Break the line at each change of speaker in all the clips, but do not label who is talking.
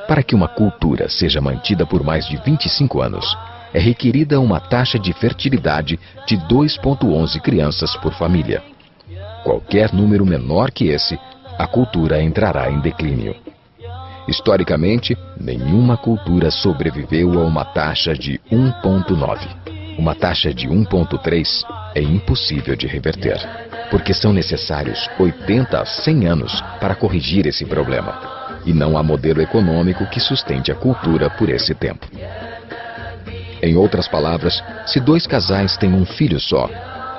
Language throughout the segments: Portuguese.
Para que uma cultura seja mantida por mais de 25 anos, é requerida uma taxa de fertilidade de 2,11 crianças por família. Qualquer número menor que esse, a cultura entrará em declínio. Historicamente, nenhuma cultura sobreviveu a uma taxa de 1,9. Uma taxa de 1,3 é impossível de reverter, porque são necessários 80 a 100 anos para corrigir esse problema, e não há modelo econômico que sustente a cultura por esse tempo. Em outras palavras, se dois casais têm um filho só,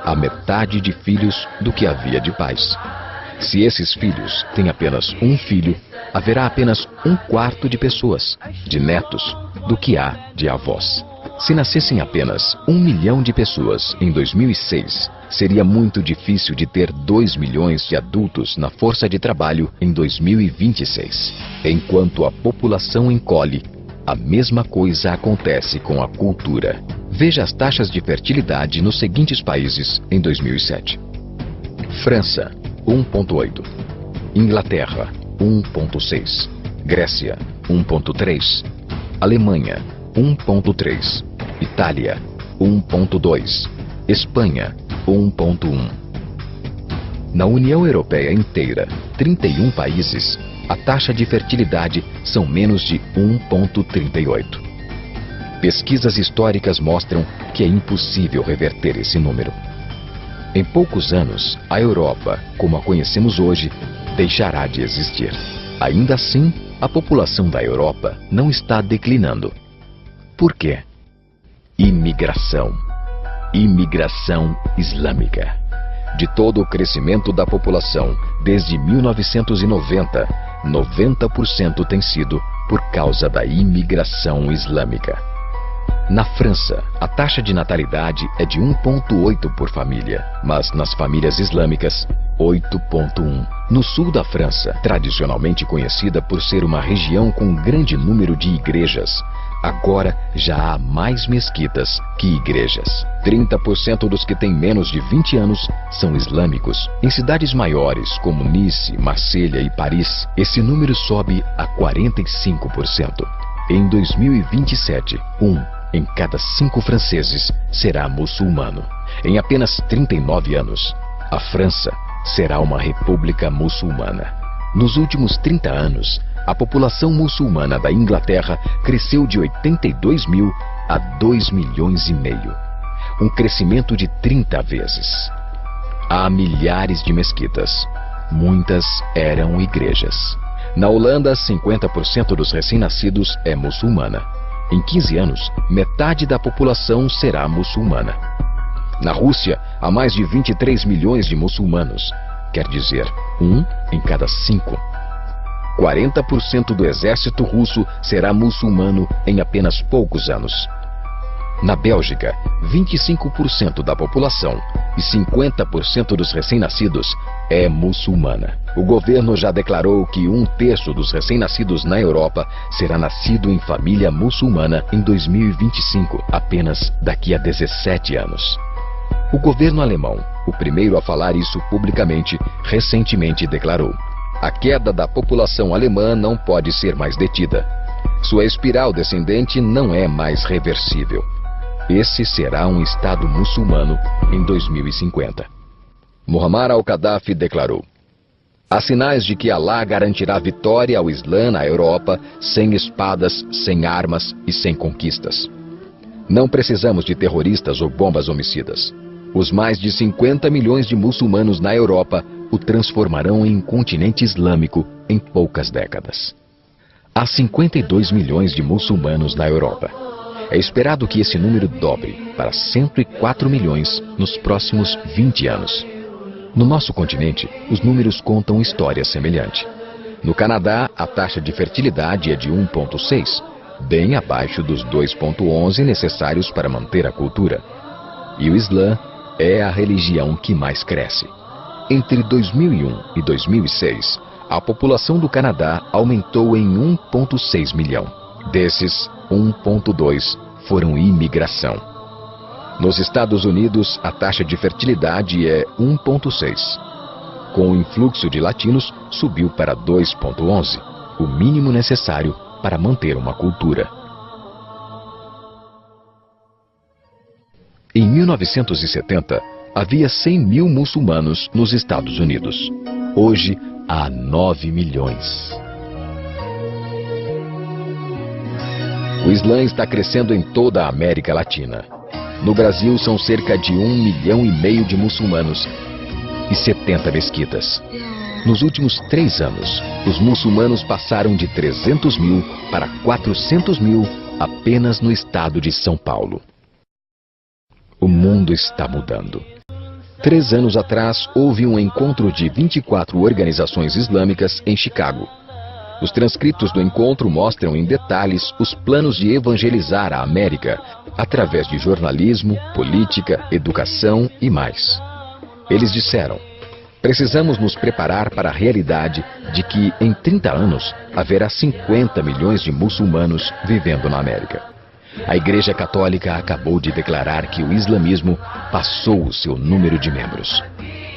há metade de filhos do que havia de pais. Se esses filhos têm apenas um filho, haverá apenas 1/4 de pessoas, de netos, do que há de avós. Se nascessem apenas 1 milhão de pessoas em 2006, seria muito difícil de ter 2 milhões de adultos na força de trabalho em 2026. Enquanto a população encolhe, a mesma coisa acontece com a cultura. Veja as taxas de fertilidade nos seguintes países em 2007. França, 1,8. Inglaterra, 1,6. Grécia, 1,3. Alemanha, 1,3. Itália, 1,2. Espanha, 1,1. Na União Europeia inteira, 31 países, a taxa de fertilidade são menos de 1,38. Pesquisas históricas mostram que é impossível reverter esse número. Em poucos anos, a Europa, como a conhecemos hoje, deixará de existir. Ainda assim, a população da Europa não está declinando. Por quê? Imigração. Imigração islâmica. De todo o crescimento da população, desde 1990, 90% tem sido por causa da imigração islâmica. Na França, a taxa de natalidade é de 1,8 por família, mas nas famílias islâmicas, 8,1. No sul da França, tradicionalmente conhecida por ser uma região com um grande número de igrejas, agora já há mais mesquitas que igrejas. 30% dos que têm menos de 20 anos são islâmicos. Em cidades maiores, como Nice, Marselha e Paris, esse número sobe a 45%. Em 2027, em cada 5 franceses será muçulmano. Em apenas 39 anos, a França será uma república muçulmana. Nos últimos 30 anos, a população muçulmana da Inglaterra cresceu de 82 mil a 2 milhões e meio. Um crescimento de 30 vezes. Há milhares de mesquitas. Muitas eram igrejas. Na Holanda, 50% dos recém-nascidos é muçulmana. Em 15 anos, metade da população será muçulmana. Na Rússia, há mais de 23 milhões de muçulmanos. Quer dizer, 1 em cada 5. 40% do exército russo será muçulmano em apenas poucos anos. Na Bélgica, 25% da população e 50% dos recém-nascidos é muçulmana. O governo já declarou que 1/3 dos recém-nascidos na Europa será nascido em família muçulmana em 2025, apenas daqui a 17 anos. O governo alemão, o primeiro a falar isso publicamente, recentemente declarou: a queda da população alemã não pode ser mais detida. Sua espiral descendente não é mais reversível. Esse será um Estado muçulmano em 2050. Muammar al-Gaddafi declarou: há sinais de que Alá garantirá vitória ao Islã na Europa sem espadas, sem armas e sem conquistas. Não precisamos de terroristas ou bombas homicidas. Os mais de 50 milhões de muçulmanos na Europa o transformarão em um continente islâmico em poucas décadas. Há 52 milhões de muçulmanos na Europa. É esperado que esse número dobre para 104 milhões nos próximos 20 anos. No nosso continente, os números contam história semelhante. No Canadá, a taxa de fertilidade é de 1,6, bem abaixo dos 2,11 necessários para manter a cultura. E o Islã é a religião que mais cresce. Entre 2001 e 2006, a população do Canadá aumentou em 1,6 milhão. Desses, 1,2 foram imigração. Nos Estados Unidos, a taxa de fertilidade é 1,6. Com o influxo de latinos, subiu para 2,11, o mínimo necessário para manter uma cultura. Em 1970, havia 100 mil muçulmanos nos Estados Unidos. Hoje, há 9 milhões. O Islã está crescendo em toda a América Latina. No Brasil, são cerca de 1,5 milhão de muçulmanos e 70 mesquitas. Nos últimos 3 anos, os muçulmanos passaram de 300 mil para 400 mil apenas no estado de São Paulo. O mundo está mudando. 3 anos atrás, houve um encontro de 24 organizações islâmicas em Chicago. Os transcritos do encontro mostram em detalhes os planos de evangelizar a América através de jornalismo, política, educação e mais. Eles disseram: precisamos nos preparar para a realidade de que, em 30 anos, haverá 50 milhões de muçulmanos vivendo na América. A Igreja Católica acabou de declarar que o islamismo passou o seu número de membros.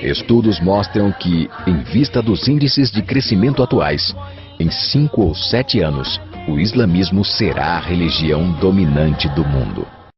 Estudos mostram que, em vista dos índices de crescimento atuais, em 5 ou 7 anos, o islamismo será a religião dominante do mundo.